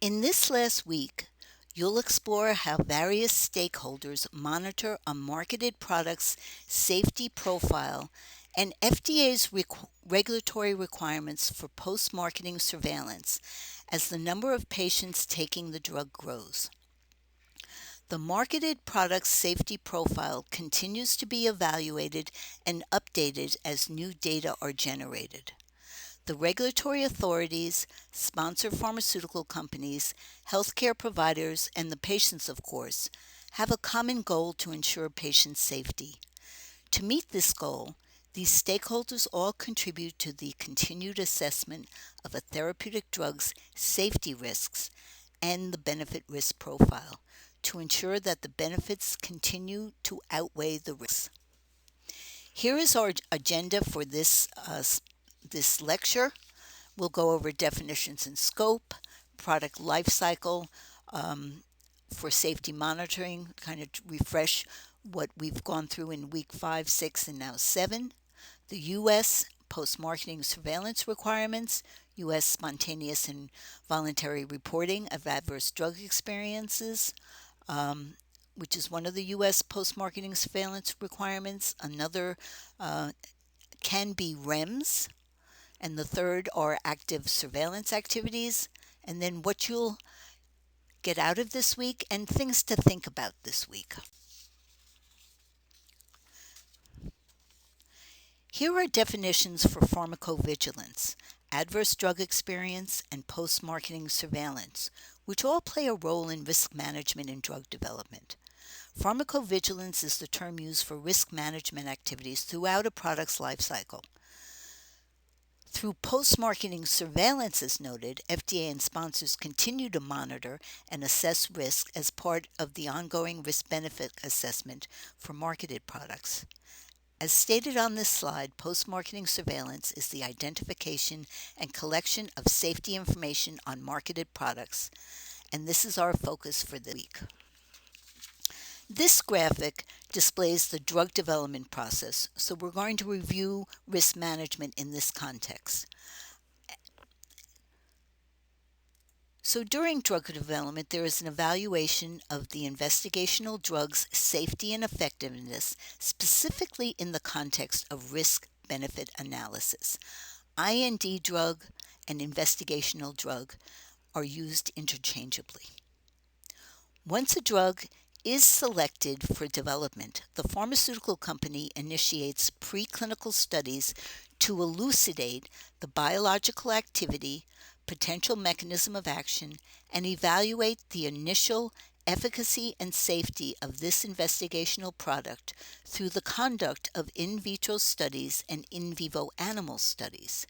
In this last week, you'll explore how various stakeholders monitor a marketed product's safety profile and FDA's regulatory requirements for post marketing surveillance as the number of patients taking the drug grows. The marketed product's safety profile continues to be evaluated and updated as new data are generated. The regulatory authorities, sponsor pharmaceutical companies, healthcare providers, and the patients, of course, have a common goal to ensure patient safety. To meet this goal, these stakeholders all contribute to the continued assessment of a therapeutic drug's safety risks and the benefit risk profile to ensure that the benefits continue to outweigh the risks. Here is our agenda for this lecture. We'll go over definitions and scope, product life cycle for safety monitoring, kind of refresh what we've gone through in week 5, 6, and now 7, the U.S. post-marketing surveillance requirements, U.S. spontaneous and voluntary reporting of adverse drug experiences, which is one of the U.S. post-marketing surveillance requirements. Another can be REMS, and the third are active surveillance activities, and then what you'll get out of this week and things to think about this week. Here are definitions for pharmacovigilance, adverse drug experience, and post-marketing surveillance, which all play a role in risk management in drug development. Pharmacovigilance is the term used for risk management activities throughout a product's life cycle. Through post-marketing surveillance, as noted, FDA and sponsors continue to monitor and assess risk as part of the ongoing risk-benefit assessment for marketed products. As stated on this slide, post-marketing surveillance is the identification and collection of safety information on marketed products, and this is our focus for the week. This graphic displays the drug development process, so we're going to review risk management in this context. So during drug development, there is an evaluation of the investigational drug's safety and effectiveness, specifically in the context of risk-benefit analysis. IND drug and investigational drug are used interchangeably. Once a drug is selected for development, the pharmaceutical company initiates preclinical studies to elucidate the biological activity, potential mechanism of action, and evaluate the initial efficacy and safety of this investigational product through the conduct of in vitro studies and in vivo animal studies.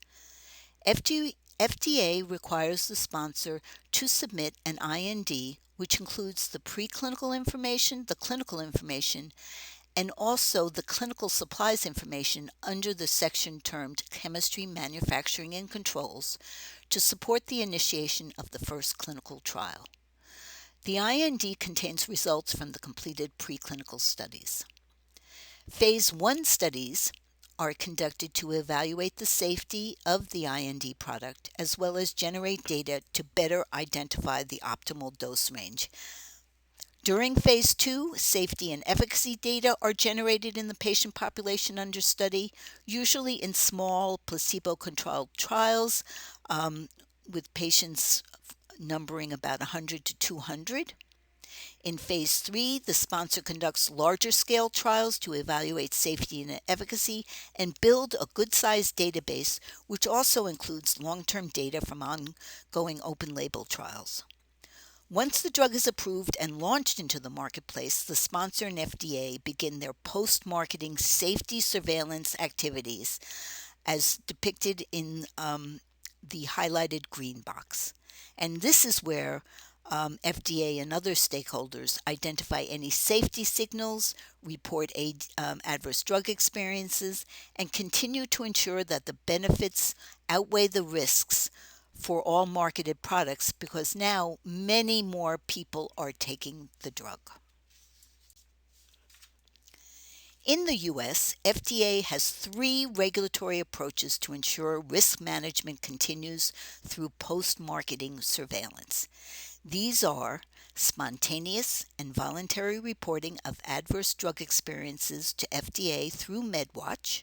FDA requires the sponsor to submit an IND, which includes the preclinical information, the clinical information, and also the clinical supplies information under the section termed Chemistry, Manufacturing, and Controls to support the initiation of the first clinical trial. The IND contains results from the completed preclinical studies. Phase 1 studies are conducted to evaluate the safety of the IND product, as well as generate data to better identify the optimal dose range. During Phase 2, safety and efficacy data are generated in the patient population under study, usually in small placebo-controlled trials with patients numbering about 100 to 200. In Phase 3, the sponsor conducts larger-scale trials to evaluate safety and efficacy and build a good-sized database, which also includes long-term data from ongoing open-label trials. Once the drug is approved and launched into the marketplace, the sponsor and FDA begin their post-marketing safety surveillance activities, as depicted in the highlighted green box. And this is where FDA and other stakeholders identify any safety signals, report adverse drug experiences, and continue to ensure that the benefits outweigh the risks for all marketed products, because now many more people are taking the drug. In the US, FDA has three regulatory approaches to ensure risk management continues through post marketing surveillance. These are spontaneous and voluntary reporting of adverse drug experiences to FDA through MedWatch,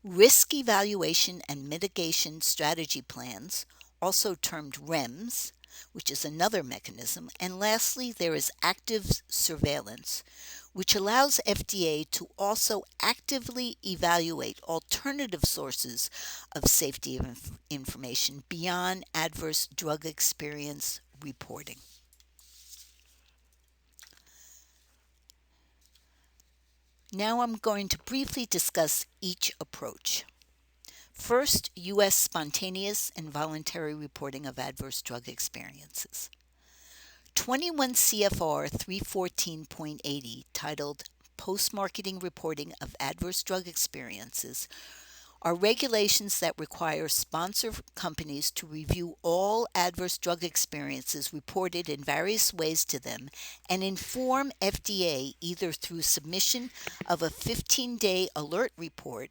risk evaluation and mitigation strategy plans, also termed REMS, which is another mechanism, and lastly, there is active surveillance, which allows FDA to also actively evaluate alternative sources of safety information beyond adverse drug experience reporting. Now I'm going to briefly discuss each approach. First, U.S. spontaneous and voluntary reporting of adverse drug experiences. 21 CFR 314.80, titled Post Marketing Reporting of Adverse Drug Experiences, are regulations that require sponsor companies to review all adverse drug experiences reported in various ways to them and inform FDA either through submission of a 15-day alert report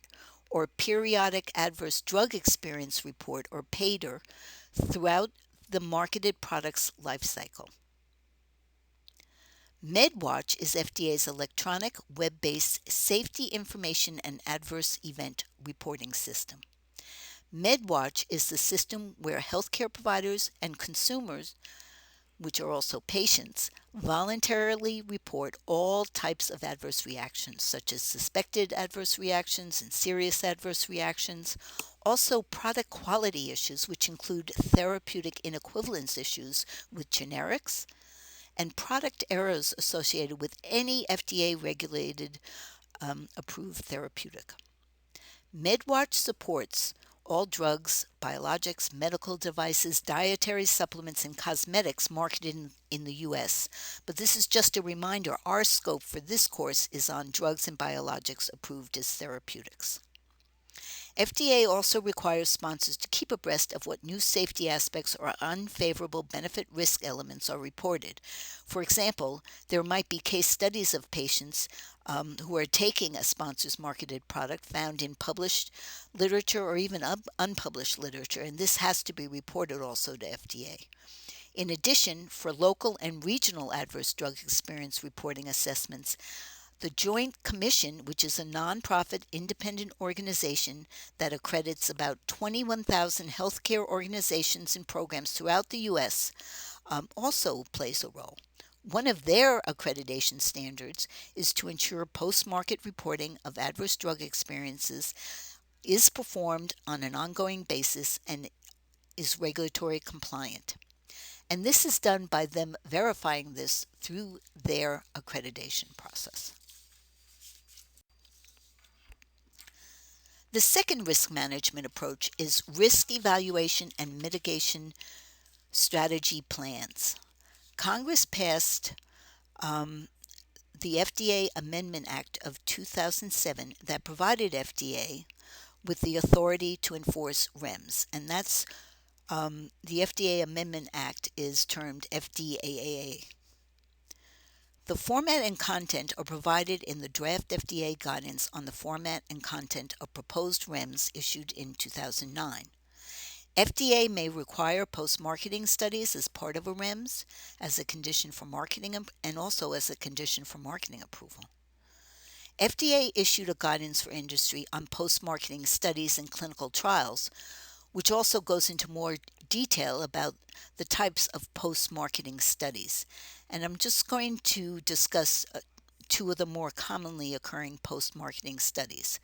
or periodic adverse drug experience report or PADER throughout the marketed product's life cycle. MedWatch is FDA's electronic web-based safety information and adverse event reporting system. MedWatch is the system where healthcare providers and consumers, which are also patients, voluntarily report all types of adverse reactions, such as suspected adverse reactions and serious adverse reactions, also product quality issues, which include therapeutic inequivalence issues with generics, and product errors associated with any FDA regulated approved therapeutic. MedWatch supports all drugs, biologics, medical devices, dietary supplements, and cosmetics marketed in the U.S. But this is just a reminder our scope for this course is on drugs and biologics approved as therapeutics. FDA also requires sponsors to keep abreast of what new safety aspects or unfavorable benefit risk elements are reported. For example, there might be case studies of patients who are taking a sponsor's marketed product found in published literature or even unpublished literature, and this has to be reported also to FDA. In addition, for local and regional adverse drug experience reporting assessments, the Joint Commission, which is a nonprofit independent organization that accredits about 21,000 healthcare organizations and programs throughout the U.S., also plays a role. One of their accreditation standards is to ensure post market reporting of adverse drug experiences is performed on an ongoing basis and is regulatory compliant. And this is done by them verifying this through their accreditation process. The second risk management approach is risk evaluation and mitigation strategy plans. Congress passed the FDA Amendment Act of 2007 that provided FDA with the authority to enforce REMS, and that's the FDA Amendment Act is termed FDAAA. The format and content are provided in the draft FDA guidance on the format and content of proposed REMS issued in 2009. FDA may require post-marketing studies as part of a REMS, as a condition for marketing, and also as a condition for marketing approval. FDA issued a guidance for industry on post-marketing studies and clinical trials, which also goes into more detail about the types of post-marketing studies. And I'm just going to discuss two of the more commonly occurring post-marketing studies.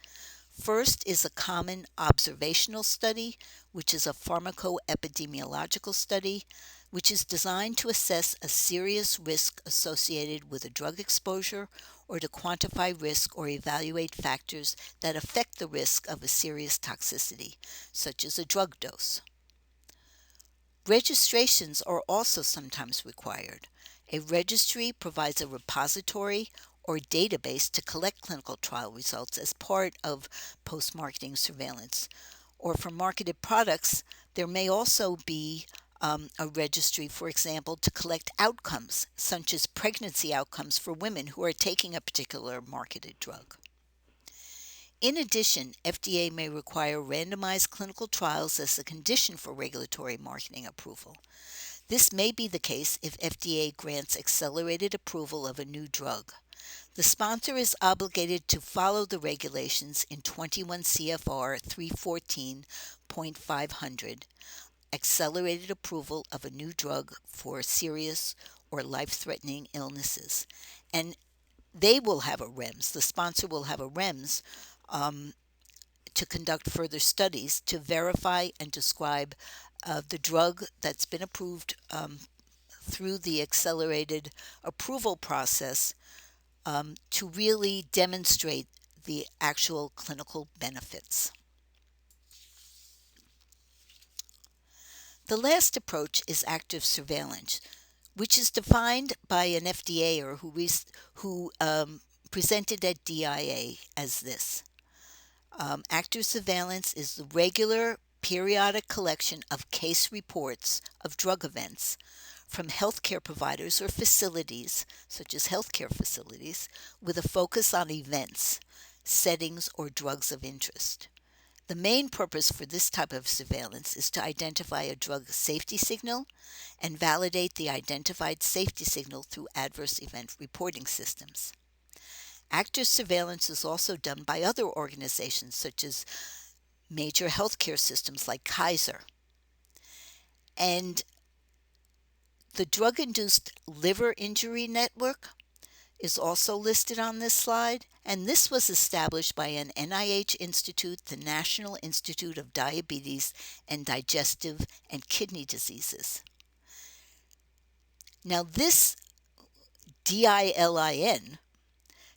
First is a common observational study, which is a pharmacoepidemiological study, which is designed to assess a serious risk associated with a drug exposure or to quantify risk or evaluate factors that affect the risk of a serious toxicity, such as a drug dose. Registrations are also sometimes required. A registry provides a repository or database to collect clinical trial results as part of post-marketing surveillance. Or for marketed products, there may also be a registry, for example, to collect outcomes, such as pregnancy outcomes for women who are taking a particular marketed drug. in addition, FDA may require randomized clinical trials as a condition for regulatory marketing approval. This may be the case if FDA grants accelerated approval of a new drug. The sponsor is obligated to follow the regulations in 21 CFR 314.500, accelerated approval of a new drug for serious or life-threatening illnesses. And they will have a REMS, the sponsor will have a REMS to conduct further studies to verify and describe the drug that's been approved through the accelerated approval process to really demonstrate the actual clinical benefits. The last approach is active surveillance, which is defined by an FDAer who presented at DIA as this. Active surveillance is the regular, periodic collection of case reports of drug events from healthcare providers or facilities, such as healthcare facilities, with a focus on events, settings, or drugs of interest. The main purpose for this type of surveillance is to identify a drug safety signal and validate the identified safety signal through adverse event reporting systems. Active surveillance is also done by other organizations such as major healthcare systems like Kaiser. And the Drug-Induced Liver Injury Network is also listed on this slide, and this was established by an NIH institute, the National Institute of Diabetes and Digestive and Kidney Diseases. Now, this DILIN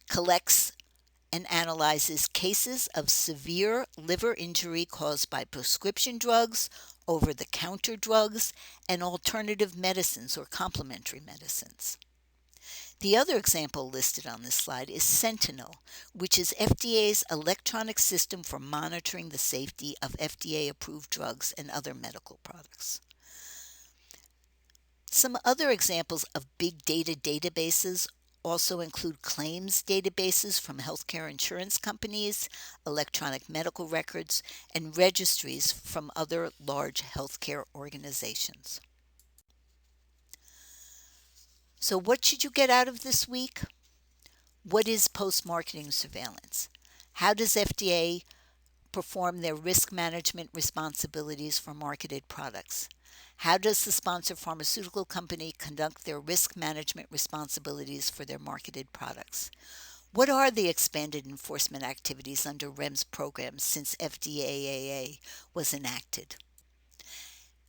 collects and analyzes cases of severe liver injury caused by prescription drugs, over-the-counter drugs, and alternative medicines or complementary medicines. The other example listed on this slide is Sentinel, which is FDA's electronic system for monitoring the safety of FDA-approved drugs and other medical products. Some other examples of big data databases also include claims databases from healthcare insurance companies, electronic medical records, and registries from other large healthcare organizations. So what should you get out of this week? What is post-marketing surveillance? How does FDA perform their risk management responsibilities for marketed products? How does the sponsor pharmaceutical company conduct their risk management responsibilities for their marketed products? What are the expanded enforcement activities under REMS programs since FDAAA was enacted?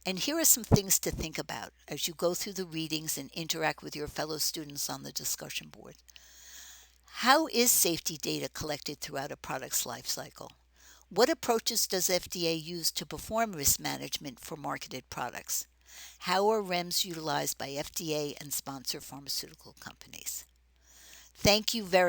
And here are some things to think about as you go through the readings and interact with your fellow students on the discussion board. How is safety data collected throughout a product's life cycle? What approaches does FDA use to perform risk management for marketed products? How are REMS utilized by FDA and sponsor pharmaceutical companies? Thank you very